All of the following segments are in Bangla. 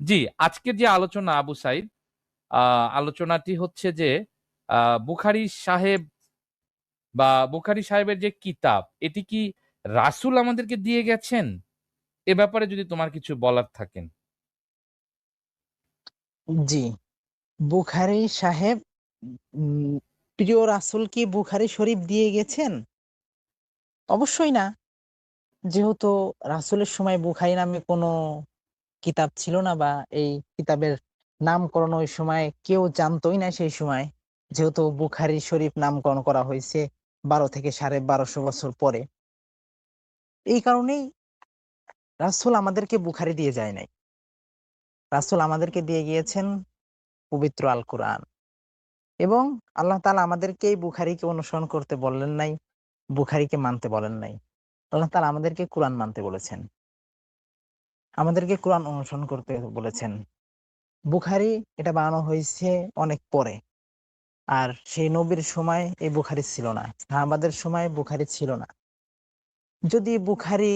জি, আজকের যে আলোচনা আবু সাইদ, আলোচনাটি হচ্ছে যে বুখারী সাহেব বা বুখারী সাহেবের যে কিতাব, এটি কি রাসূল আমাদেরকে দিয়ে গেছেন? এ ব্যাপারে যদি তোমার কিছু বলার থাকেন। জি, বুখারী সাহেব উম প্রিয় রাসূল কি বুখারী শরীফ দিয়ে গেছেন? অবশ্যই না। যেহেতু রাসূলের সময় বুখারী নামে কোনো কিতাব ছিল না বা এই কিতাবের নামকরণ ওই সময় কেউ জানতই না সেই সময়। যেহেতু বুখারী শরীফ নামকরণ করা হইছে ১২ থেকে ১২৫০ বছর পরে। এই কারণেই রাসূল আমাদেরকে বুখারী দিয়ে যায় নাই। রাসূল আমাদেরকে দিয়ে গিয়েছেন পবিত্র আল কুরআন। এবং আল্লাহ তাআলা আমাদেরকে এই বুখারীকে অনুসরণ করতে বললেন নাই, বুখারীকে মানতে বলেন নাই। আল্লাহ তাআলা আমাদেরকে কুরআন মানতে বলেছেন। আমাদেরকে কুরআন অনুসরণ করতে বলেছেন। বুখারী এটা বানানো হইছে অনেক পরে। আর সেই নবীর সময় এই বুখারী ছিল না। সাহাবাদের সময় বুখারী ছিল না। যদি বুখারী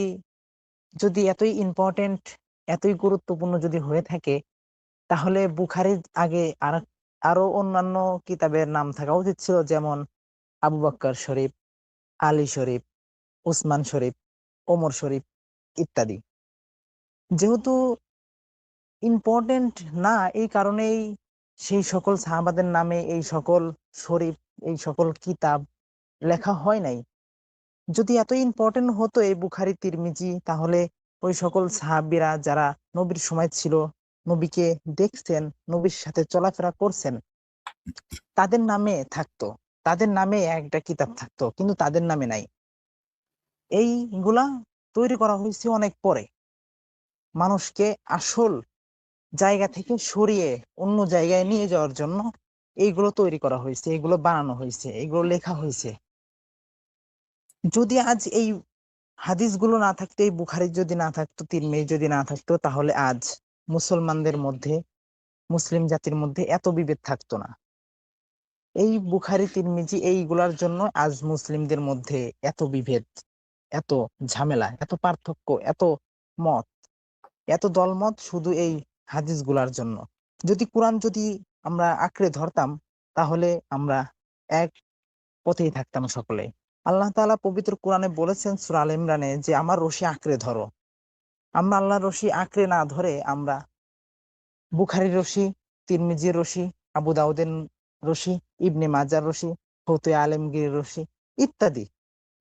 যদি এতই ইম্পোর্টেন্ট, এতই গুরুত্বপূর্ণ যদি হয়ে থাকে, তাহলে বুখারীর আগে আরো অন্যান্য কিতাবের নাম থাকা উচিত ছিল। যেমন আবু বক্কর শরীফ, আলী শরীফ, উসমান শরীফ, ওমর শরীফ ইত্যাদি। যেহেতু ইম্পোর্টেন্ট না, এই কারণেই সেই সকল সাহাবাদের নামে এই সকল শরীফ, এই সকল কিতাব লেখা হয় নাই। যদি এত ইম্পোর্টেন্ট হতো এই বুখারী, তিরমিজি, তাহলে ওই সকল সাহাবীরা যারা নবীর সময় ছিল, নবীকে দেখছেন, নবীর সাথে চলাফেরা করছেন, তাদের নামে থাকতো। তাদের নামে একটা কিতাব থাকতো। কিন্তু তাদের নামে নাই। এইগুলা তৈরি করা হইছে অনেক পরে। মানুষকে আসল জায়গা থেকে সরিয়ে অন্য জায়গায় নিয়ে যাওয়ার জন্য এইগুলো তৈরি করা হইছে, এগুলো বানানো হইছে, এগুলো লেখা হইছে। যদি আজ এই হাদিসগুলো না থাকতো, এই বুখারী যদি না থাকতো, তিরমিজি যদি না থাকতো, তাহলে আজ মুসলমানদের মধ্যে, মুসলিম জাতির মধ্যে এত বিভেদ থাকতো না। এই বুখারী, তিরমিজি এইগুলার জন্য আজ মুসলিমদের মধ্যে এত বিভেদ, এত ঝামেলা, এত পার্থক্য, এত মত, এত দলমত, শুধু এই হাদিসগুলার জন্য। যদি কোরআন যদি আমরা আঁকড়ে ধরতাম, তাহলে আমরা এক পথেই থাকতাম সকলে। আল্লাহ তাআলা পবিত্র কোরআনে বলেছেন সূরা আল ইমরানে যে, আমার রশি আঁকড়ে ধরো। আমরা আল্লাহর রশি আঁকড়ে না ধরে আমরা বুখারীর রশি, তিরমিজির রশি, আবু দাউদের রশি, ইবনে মাজার রশি, ফতুয়া আলমগীরের রশি ইত্যাদি,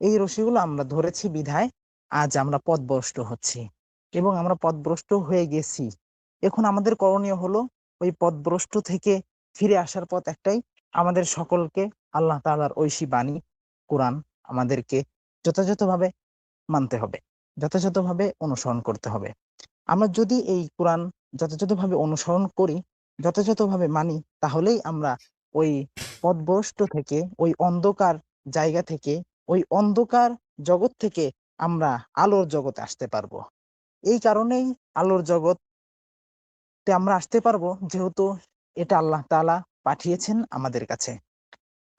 এই রশিগুলো আমরা ধরেছি বিধায় আজ আমরা পথভ্রষ্ট হচ্ছি এবং আমরা পথভ্রষ্ট হয়ে গেছি। এখন আমাদের করণীয় হলো ওই পথভ্রষ্ট থেকে ফিরে আসার পথ একটাই। আমাদের সকলকে আল্লাহ তাআলার ঐশী বাণী কোরআন আমাদেরকে যথাযথভাবে মানতে হবে, যথাযথভাবে অনুসরণ করতে হবে। আমরা যদি এই কোরআন যথাযথভাবে অনুসরণ করি, যথাযথভাবে মানি, তাহলেই আমরা ওই পথভ্রষ্ট থেকে, ওই অন্ধকার জায়গা থেকে, ওই অন্ধকার জগৎ থেকে আমরা আলোর জগতে আসতে পারবো। এই কারণেই আলোর জগতে আমরা আসতে পারবো, যেহেতু এটা আল্লাহ তাআলা পাঠিয়েছেন আমাদের কাছে।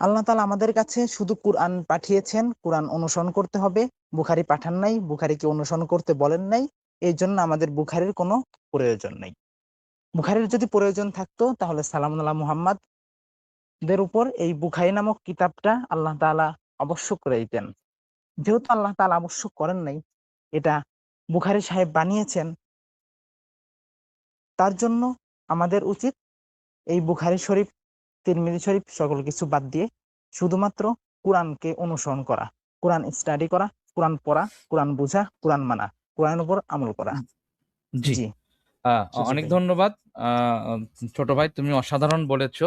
আল্লাহ তাআলা আমাদের কাছে শুধু কুরআন পাঠিয়েছেন, কুরআন অনুসরণ করতে হবে। বুখারী পাঠান নাই, বুখারীকে অনুসরণ করতে বলেন নাই। এজন্য আমাদের বুখারীর কোনো প্রয়োজন নেই। বুখারীর যদি প্রয়োজন থাকতো, তাহলে সালামুন আলা মুহাম্মাদ দের উপর এই বুখারী নামক কিতাবটা আল্লাহ তাআলা আবশ্যক করে দিতেন। যেহেতু আল্লাহ তাআলা আবশ্যক করেন নাই, এটা বুখারী সাহেব বানিয়েছেন, তার জন্য আমাদের উচিত এই বুখারী শরীফ, তিরমিজি শরীফ সকল কিছু বাদ দিয়ে শুধুমাত্র কুরআনকে অনুসরণ করা, কুরআন স্টাডি করা, কুরআন পড়া, কুরআন বুঝা, কুরআন মানা, কুরআনের উপর আমল করা। জি, জি, অনেক সেটাই। ধন্যবাদ। ছোট ভাই, তুমি অসাধারণ বলেছো।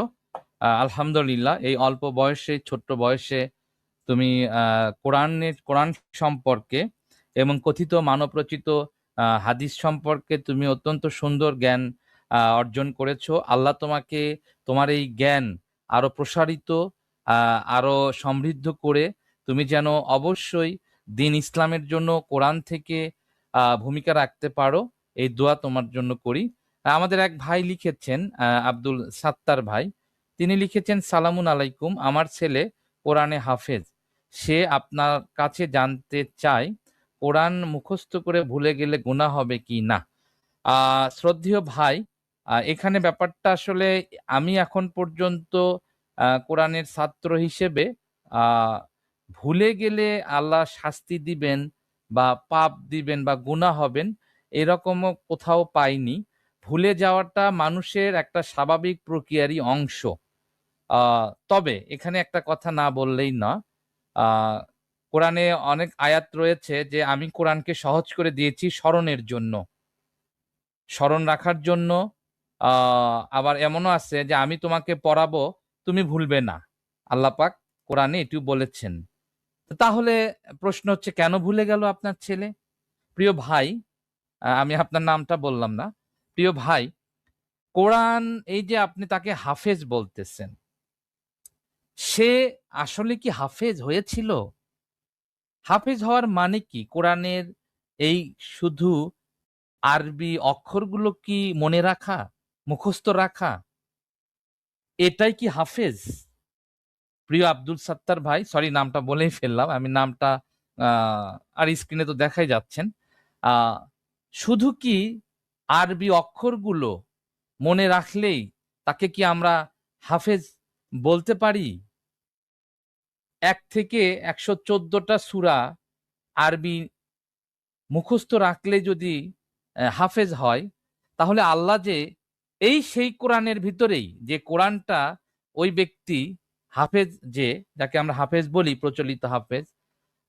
আলহামদুলিল্লাহ, এই অল্প বয়সে, ছোট্ট বয়সে তুমি কোরআন সম্পর্কে এবং কথিত মানবরচিত হাদিস সম্পর্কে তুমি অত্যন্ত সুন্দর জ্ঞান অর্জন করেছো। আল্লাহ তোমাকে তোমার এই জ্ঞান আরো প্রসারিত, আরো সমৃদ্ধ করে তুমি যেন অবশ্যই দিন ইসলামের জন্য কোরআন থেকে ভূমিকা রাখতে পারো, এই দোয়া তোমার জন্য করি। আমাদের এক ভাই লিখেছেন, আব্দুল সাত্তার ভাই, তিনি লিখেছেন, সালামুন আলাইকুম, আমার ছেলে কোরআনে হাফেজ। সে আপনার কাছে জানতে চায় কোরআন মুখস্থ করে ভুলে গেলে গুনাহ হবে কি না। শ্রদ্ধেয় ভাই, এখানে ব্যাপারটা আসলে আমি এখন পর্যন্ত কোরআনের ছাত্র হিসেবে আহ, ভুলে গেলে আল্লাহ শাস্তি দিবেন বা পাপ দিবেন বা গুনাহ হবেন এরকমও কোথাও পাইনি। ভুলে যাওয়াটা মানুষের একটা স্বাভাবিক প্রক্রিয়ারই অংশ। তবে এখানে একটা কথা না বললেই না। আহ কোরআনে অনেক আয়াত রয়েছে যে আমি কোরআনকে সহজ করে দিয়েছি স্মরণের জন্য, স্মরণ রাখার জন্য। আবার এমনও আছে যে আমি তোমাকে পড়াবো, তুমি ভুলবে না। আল্লাহ পাক কোরআনে এটিও বলেছেন। তো তাহলে প্রশ্ন হচ্ছে, কেন ভুলে গেল আপনার ছেলে? প্রিয় ভাই, আমি আপনার নামটা বললাম না। প্রিয় ভাই, কোরআন, এই যে আপনি তাকে হাফেজ বলতেছেন, সে আসলে কি হাফেজ হয়েছিল? হাফেজ হওয়ার মানে কি? কোরআনের এই শুধু আরবি অক্ষরগুলো কি মনে রাখা, মুখস্থ রাখা, এটাই কি হাফেজ? প্রিয় আব্দুল সাত্তার ভাই, সরি নামটা বলেই ফেললাম আমি, নামটা আর স্ক্রিনে তো দেখাই যাচ্ছেন। আহ, শুধু কি আরবি অক্ষরগুলো মনে রাখলেই তাকে কি আমরা হাফেজ বলতে পারি? 1 থেকে 114টা সূরা আরবি মুখস্থ রাখলে যদি হাফেজ হয়, তাহলে আল্লাহ যে সেই কোরআনের ভিতরেই, যে কোরআনটা ওই ব্যক্তি হাফেজ, যে যাকে আমরা হাফেজ বলি, প্রচলিত হাফেজ,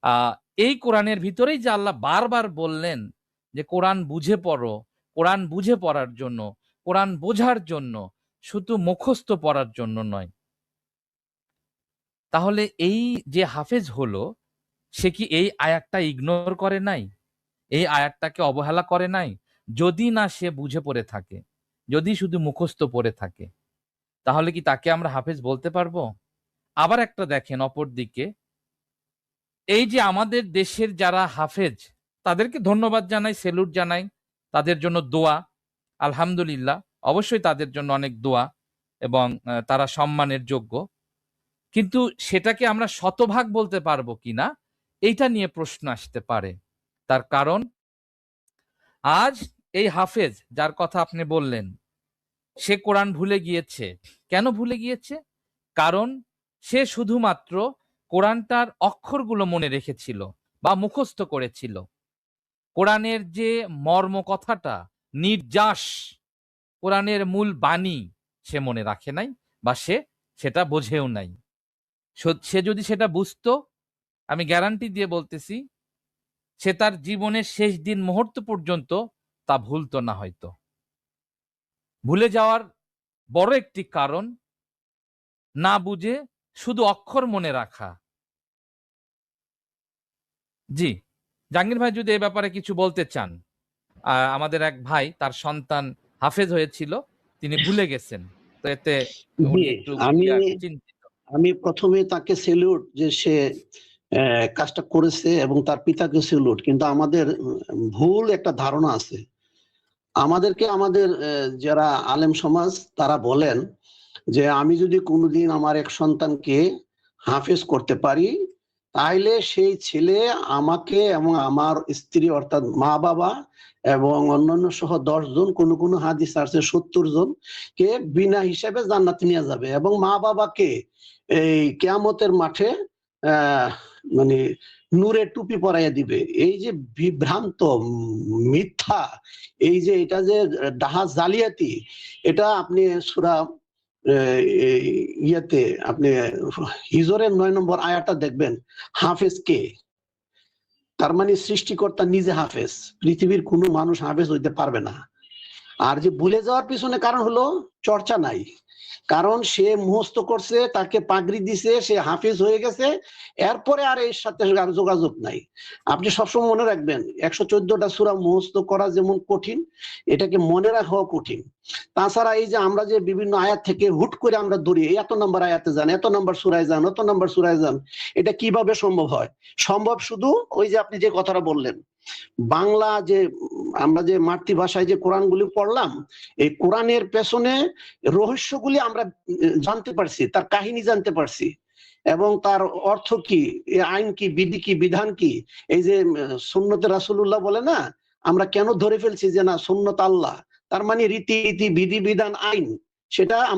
আহ এই কোরআনের ভিতরেই যে আল্লাহ বারবার বললেন যে কোরআন বুঝে পড়ো, কোরআন বুঝে পড়ার জন্য, কোরআন বোঝার জন্য, শুধু মুখস্থ পড়ার জন্য নয়। তাহলে এই যে হাফেজ হলো, সে কি এই আয়াতটা ইগনোর করে নাই? এই আয়াতটাকে অবহেলা করে নাই? যদি না সে বুঝে পড়ে থাকে, যদি শুধু মুখস্থ পড়ে থাকে, তাহলে কি তাকে আমরা হাফেজ বলতে পারবো? আবার একটা দেখেন, অপর দিকে এই যে আমাদের দেশের যারা হাফেজ, তাদেরকে ধন্যবাদ জানাই, সেলুট জানাই, তাদের জন্য দোয়া, আলহামদুলিল্লাহ, অবশ্যই তাদের জন্য অনেক দোয়া, এবং তারা সম্মানের যোগ্য। কিন্তু সেটাকে আমরা শতভাগ বলতে পারবো কিনা, এইটা নিয়ে প্রশ্ন আসতে পারে। তার কারণ, আজ এই হাফেজ যার কথা আপনি বললেন, সে কোরআন ভুলে গিয়েছে। কেন ভুলে গিয়েছে? কারণ সে শুধুমাত্র কোরআনটার অক্ষরগুলো মনে রেখেছিল বা মুখস্থ করেছিল। কোরআনের যে মর্ম কথাটা, নির্যাস, কোরআনের মূল বাণী সে মনে রাখে নাই, বা সে সেটা বোঝেও নাই। সে যদি সেটা বুঝতো, আমি গ্যারান্টি দিয়ে বলতেছি, সে তার জীবনের শেষ দিন মুহূর্ত পর্যন্ত তা ভুলতো না। হয়তো ভুলে যাওয়ার বড় একটি কারণ, না বুঝে শুধু অক্ষর মনে রাখা। জি, জাহাঙ্গীর ভাই যদি এ ব্যাপারে কিছু বলতে চান। আমাদের এক ভাই, তার সন্তান হাফেজ হয়েছিল, তিনি ভুলে গেছেন, তো এতে জি, উনি একটু আমি চিন্তিত। আমি প্রথমে তাকে সেলুট যে সে কাজটা করেছে, এবং তার পিতাকে সেলুট। কিন্তু আমাদের ভুল একটা ধারণা আছে। আমাদেরকে আমাদের যারা আলেম সমাজ তারা বলেন যে আমি যদি কোনোদিন আমার এক সন্তানকে হাফেজ করতে পারি, তাহলে সেই ছেলে আমাকে এবং আমার স্ত্রী, অর্থাৎ মা বাবা এবং অন্যান্য সহ 10 জন, কোন কোন হাদিস আছে 70 জন কে বিনা হিসাবে জান্নাতে নিয়ে যাবে, এবং মা বাবাকে এই কিয়ামতের মাঠে মানে নূরের টুপি পরাইয়া দিবে। এই যে বিভ্রান্ত, মিথ্যা, এই যে এটা যে ডাহা জালিয়াতি, এটা আপনি সূরা ইয়েতে আপনি হিজরের 9 নম্বর আয়াতটা দেখবেন। হাফেজ কে? তার মানে সৃষ্টিকর্তা নিজে হাফেজ, পৃথিবীর কোনো মানুষ হাফেজ হইতে পারবে না। আর যে ভুলে যাওয়ার পিছনে কারণ হলো চর্চা নাই। কারণ সে মুখস্থ করছে, তাকে পাগড়ি দিছে, সে হাফিজ হয়ে গেছে, এরপরে আর এর সাথে আর যোগাযোগ নাই। আপনি সবসময় মনে রাখবেন, 114টা সূরা মুখস্থ করা যেমন কঠিন, এটাকে মনে রাখাও কঠিন। তাছাড়া এই যে আমরা যে বিভিন্ন আয়াত থেকে হুট করে আমরা ধরি, এত নম্বর আয়াতে যান, এত নম্বর সূরায় যান, অত নম্বর সূরায় যান, এটা কিভাবে সম্ভব হয়? সম্ভব শুধু ওই যে আপনি যে কথাটা বললেন, বাংলা যে আমরা যে মাতৃভাষায় যে কোরআনগুলি পড়লাম, এই কোরআনের পেছনে রহস্যগুলি আমরা জানতে পারছি, তার কাহিনী জানতে পারছি, এবং তার অর্থ কি, আইন কি, বিধি কি, বিধান কি। এই যে সুন্নতে রাসূলুল্লাহ বলে না, আমরা কেন ধরে ফেলছি যে না সুন্নত আল্লাহ, তার মানে রীতি বিধি বিধান আইন সেটা আমরা